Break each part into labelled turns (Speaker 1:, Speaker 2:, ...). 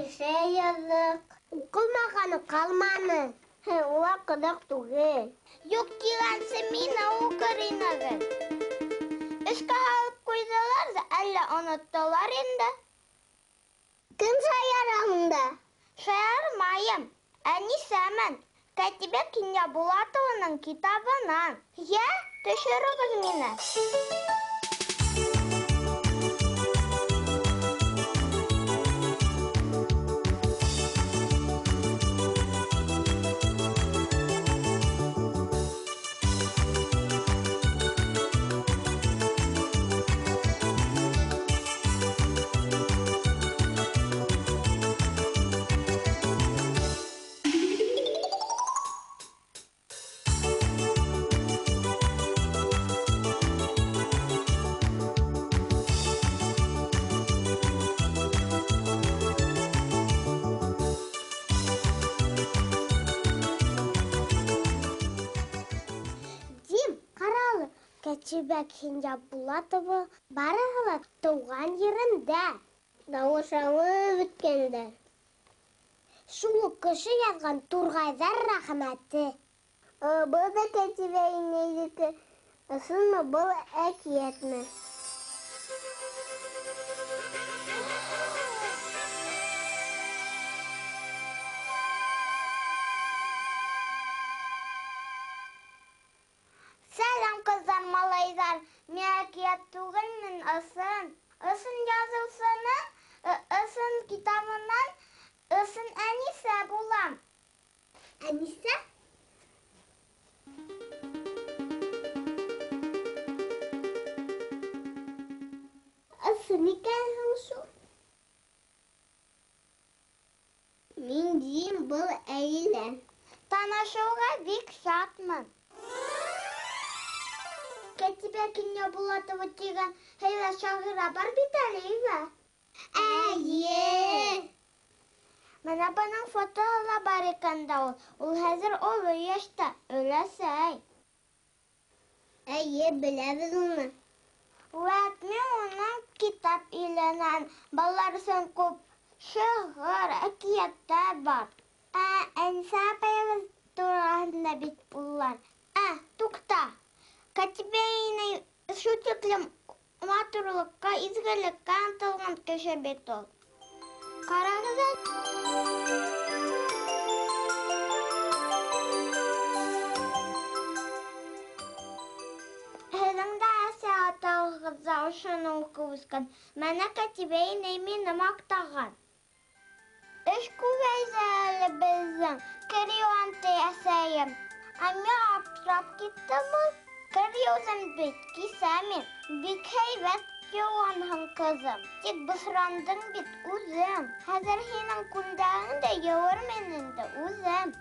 Speaker 1: Шеше язык. Укылмағаны қалманы. Ула қыдық түгел. Юк килансы мина укыринагын. Эшке алып қойдылар да, әлі ұныттылар енді. Кім шаярағында? Шаярмайым. Әнисәмін. Кәтибе Киня Булатованың китабынан. Я, төшірігіз мені. Кәтибе Киня Булатова барығы туған ерінде. Дауышалы өткенде. Шулы кіші язған Турғайдар рахметі. Бұл да Кәтибе инейдікі. Осынмы бұл әкиетмі? Kızlar, malaylar, miyakiyat tuğulmun ısın. Isın yazılsını, ısın kitabından, ısın Enise bulam. Enise? Isın iken şu. Min diyeyim bu eğilen. Tanışığa bik şartmın. Кәтибе Киня Булатова деген хәйлә шағира бар бит әле өйгә. Әйе. Менә бының фотоһы бар икән дә ул. Ул хәзер олы яшьтә, өләсәй. Әйе, беләбез уны. Вәт, мен уның китап иленән балалар өсөн күп шигырь, әкияттәр бар. Әнисә апайыбыз тураһында бит булар. Тукта. Кәтибе иней шу тиклем матурлыкка, изгелеккә ынтылган кеше бит ул. Карагыз. Һеҙҙең дә әсә атағыҙҙа ошоно уҡып үҫкән. Менә Кәтибе иней мине маҡтаған. Эш күбәйҙе әле беҙҙең, Керион ти әсәйем. Мин аптырап киттем ул. Кериозым бит, кисәмин. Бик һәйбәт йыуанһың, ҡыҙым. Тик бысрандың бит үҙең. Хәҙер һинең күлдәгең дә йыуыр минең дә үҙем.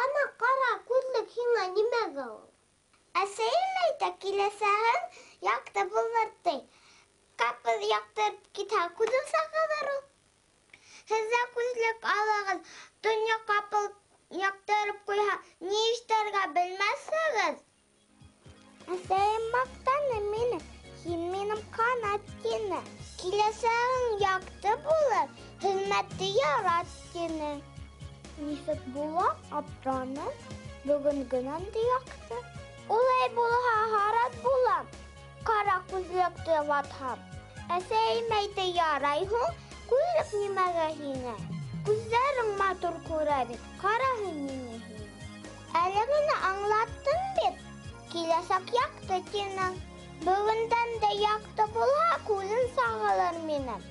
Speaker 1: Ана, ҡара, күҙлек һиңә нимәгә ул? Әсәйем әйтә, киләсәһен яҡты булыр ти. Ҡапыл яҡтырып китһә, күҙең сағылыр ул. Һеҙ ҙә күҙлек алығыҙ, донъя ҡапыл яҡтырып ҡуйһа, ни эшләргә белмәҫһегеҙ. Әсәйем маҡтаны мине, һин минең ҡанат тине. Киләсәгең яҡты булыр, хеҙмәтте ярат тине. Нисек була, аптыраны, бөгөнгөнән дә яҡты. Улай булһа, һарат булам, ҡара күҙлекте ватһам. Әсәйем әйтә, ярай һуң, күҙлек нимәгә һиңә? Күҙҙәрең матур күрә бит, ҡараһы ниңә һиңә. Әле генә аңлаттың бит, киләсәк яҡты тинең. Бөгөндән дә яҡты булһа, күҙең сағылыр минең.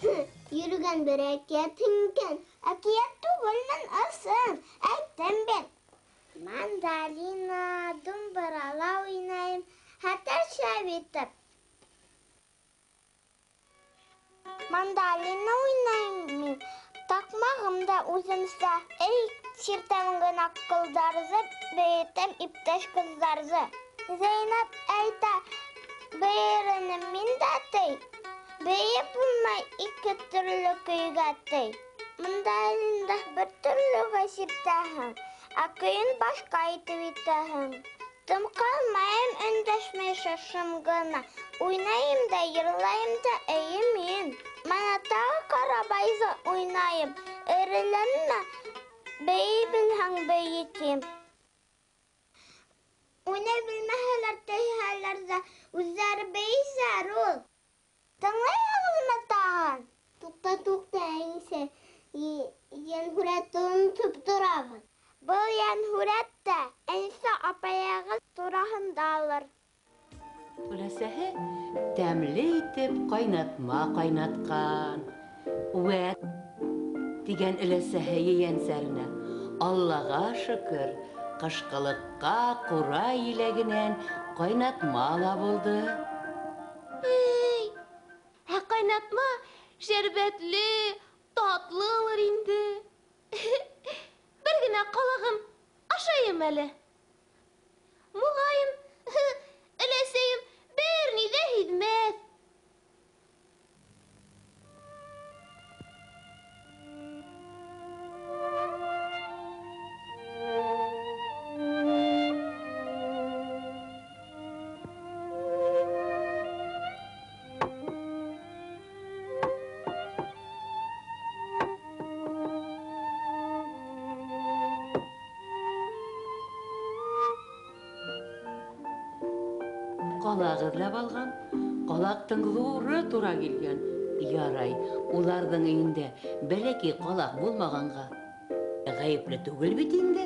Speaker 1: Йөрөгән бер әкиәт икән. Әкиәт түгелмен, ысын, әйттем бит. Мандалина, думбырала уйнайым, хәтта шәп итеп. Мандалина уйнайым мин, таҡмағым да үҙемсә. Эй, сиртәм генә ҡылдарҙы, бейетем иптәш ҡыҙҙарҙы. Зәйнәп әйтә, бейеренем мин дә тей. Бейеп булмай ике төрлө көйгә тей. Мандалинда бер төрлөгә сиртәһең, ә көйөн башҡа итеп итәһең. Tım kalmayayım öndeşmeye şaşımgına. Oynayayım da yırlayayım da eğimeyim. Bana daha karabayza oynayayım. Erilenme beyi bilhan beyiteyim. Oynayabilmeler tehlerde üzeri beyi zarul. Tanıyalım tahan. Tukta ense. Yen huretun tüp durağın. Bu yen hurette ense apayağın durağın dağılır.
Speaker 2: Өләсәһе тәмле итеп ҡайнатма ҡайнатҡан. Үәт тигән өләсәһе ейәнсәренә. Аллаға шөкөр, ҡышҡылыҡҡа ҡура еләгенән ҡайнатма ла булды.
Speaker 3: Ҡайнатма шәрбәтле, татлы булыр инде. Бер генә ҡалағым ашайым әле. Муғайын, өләсәйем бер ни ҙә һиҙмәҫ.
Speaker 2: Ҡалаҡ эҙләп алған, ҡалаҡтың ҙуры тура килгән. Ярай, уларҙың өйөндә бәләкәй ҡалаҡ булмағанға ғәйепле түгел бит инде.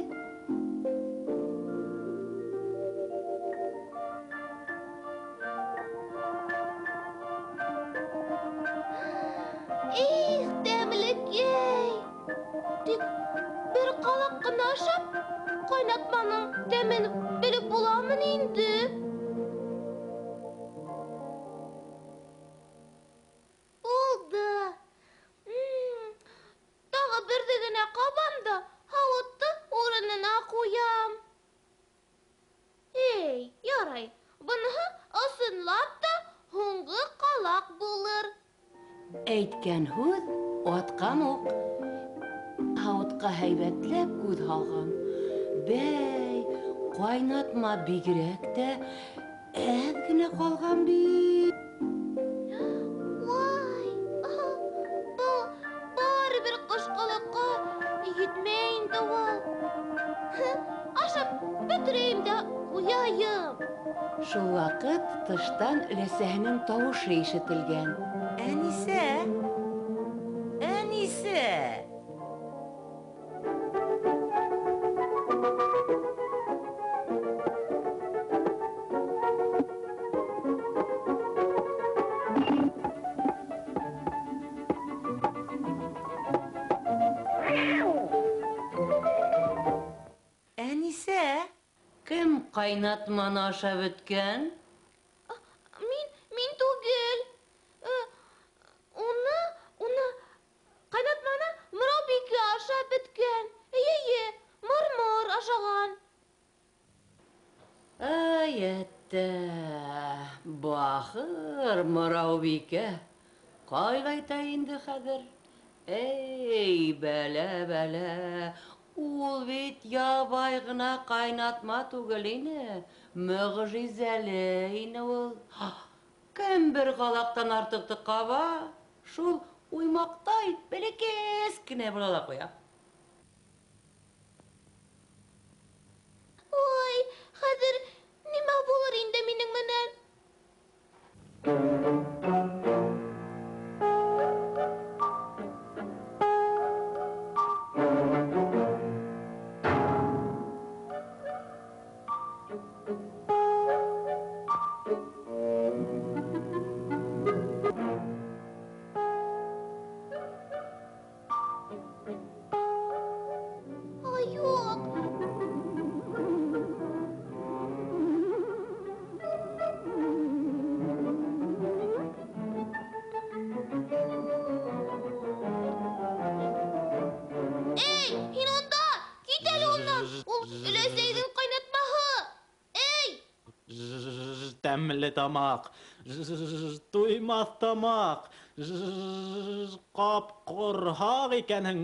Speaker 3: Тәмлекәй! Тик бер ҡалаҡ ҡына ашап, ҡайнатманың тәмен белеп буламын инде. Булды. Тағы берҙе генә ҡабам да, һауытты урынына ҡуям. Ярай, быныһы ысынлап та һуңғы ҡалаҡ булыр.
Speaker 2: Әйткән һүҙ атҡан уҡ. Һауытҡа һәйбәтләп күҙ һалған. Бәй, ҡайнатма бигерәк тә әҙ генә ҡалған бит.
Speaker 3: Вай, был барыбер ҡышҡылыҡҡа етмәй инде ул. Ашап бөтөрәйем дә ҡуяйым.
Speaker 2: Шул ваҡыт тыштан өләсәһенең тауышы ишетелгән. Әнисә! Әнисә! Әнисә! Кем ҡайнатманы ашап бөткән?
Speaker 3: Мин түгел. Уны ҡайнатманы Морабикә ашап бөткән. Эйе, Мормор ашаған.
Speaker 2: Әйәттә, бахыр Морабикә. Ҡайҙайта инде хәҙер? Эй, бәлә. Ул бит ябай ғына ҡайнатма түгел ине. Мөғжизәле ине ул. Кем бер ҡалаҡтан артыҡты ҡаба, шул уймаҡтай бәләкәс кенә була ла ҡуя.
Speaker 3: Ой, хәҙер нимә булыр инде минең менән? Юҡ. Эй, һин унда! Кит әле ундан! Ул өләсәйҙең ҡайнатмаһы! Эй!
Speaker 4: Тәмле тамаҡ, туймаҫ тамаҡ, ҡап-ҡорһаҡ икәнһең.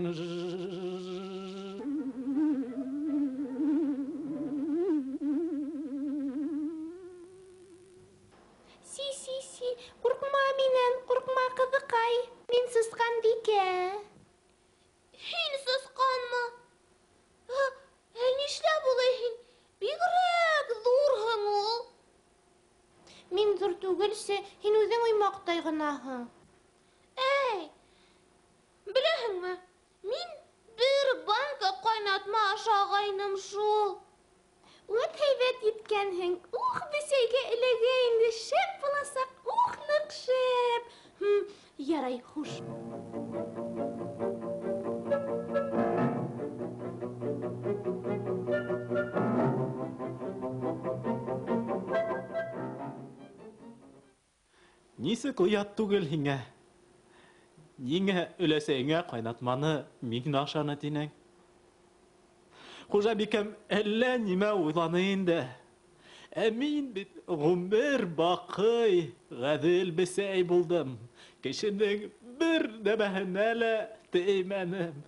Speaker 3: ҙур түгелсе, һин үҙең уймаҡтай ғынаһың. Эй, беләһеңме, мин бер банка ҡайнатма ашағайным шул. Үт һәйбәт еткәнһең. Бесәйгә эләгә инде, шәп буласаҡ. Ныҡ шәп. Ярай, хуш.
Speaker 4: Нисек оят түгел һиңә? Ниңә өләсәйеңә ҡайнатманы мин ашаны тинең? Хужабикәм әллә нимә уйланы инде. Ә мин бит ғүмер баҡый ғәҙел бесәй булдым. Кешенең бер нәмәһенә лә теймәнем.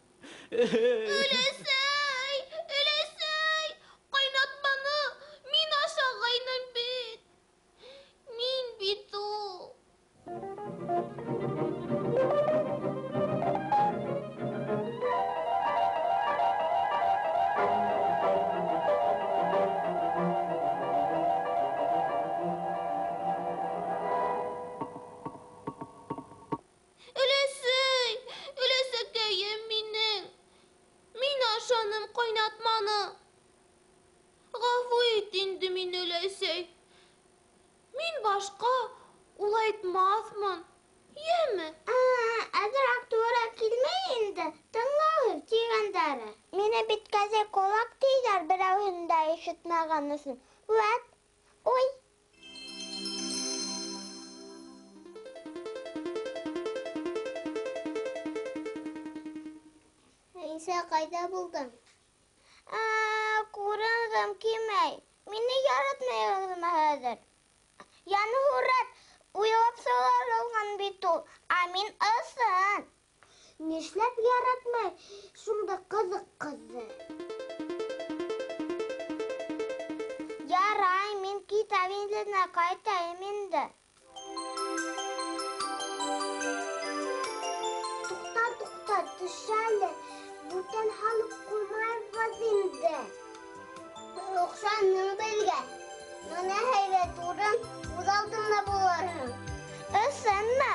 Speaker 3: Өләсәй! Өләсәй! Ҡайнатманы мин ашағайным бит. Мин бит ул. Өләсәй! Өләсәкәйем минең. Мин ашаным ҡайнатманы. Ғәфү ит инде мине, өләсәй. Мин башҡа улайтмаҫмын. Йәме?
Speaker 1: Әҙерәк тура килмәй инде. Тыңлағыҙ тигәндәре. Мине бит кәзә ҡолаҡ тиҙәр берәүһен дә ишетмәгән өсөн. Вәт, ой. Әйсә, ҡайҙа булдың? Күренғем килмәй. Мине яратмайһығыҙмы хәҙер? Яны һүрәт, уйлап сығарылған бит ул, ә мин ысын. Нишләп яратмай шунда ҡыҙыҡ ҡыҙҙы? Ярай, мин китап инде ҡайтайым инде. Туҡта, төшәле. Бүтән һалып ҡуймайбыҙ инде. Оҡшаның беҙгә. Мына һәйбәт урын үҙ алдына булырһың. Ысынмы?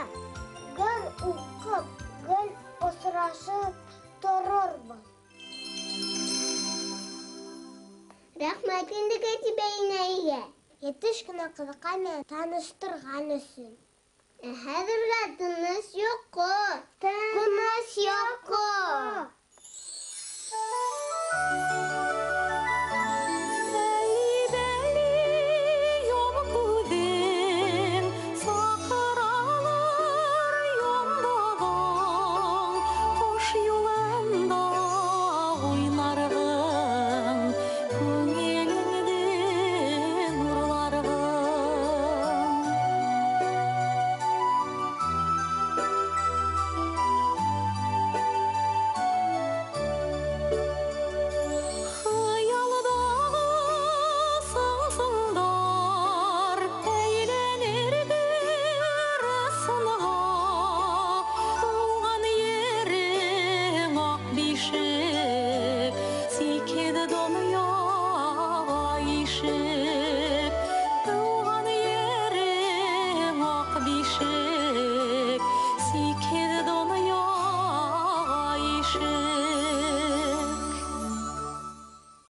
Speaker 1: Гел уҡып, гел осрашып торорбоҙ. Рәхмәт инде Кәтибә инәйгә. Етеш кенә ҡыҙыҡайны таныштырған өсөн. Хәҙергә тыныс йоҡо. Тыныс йоҡо.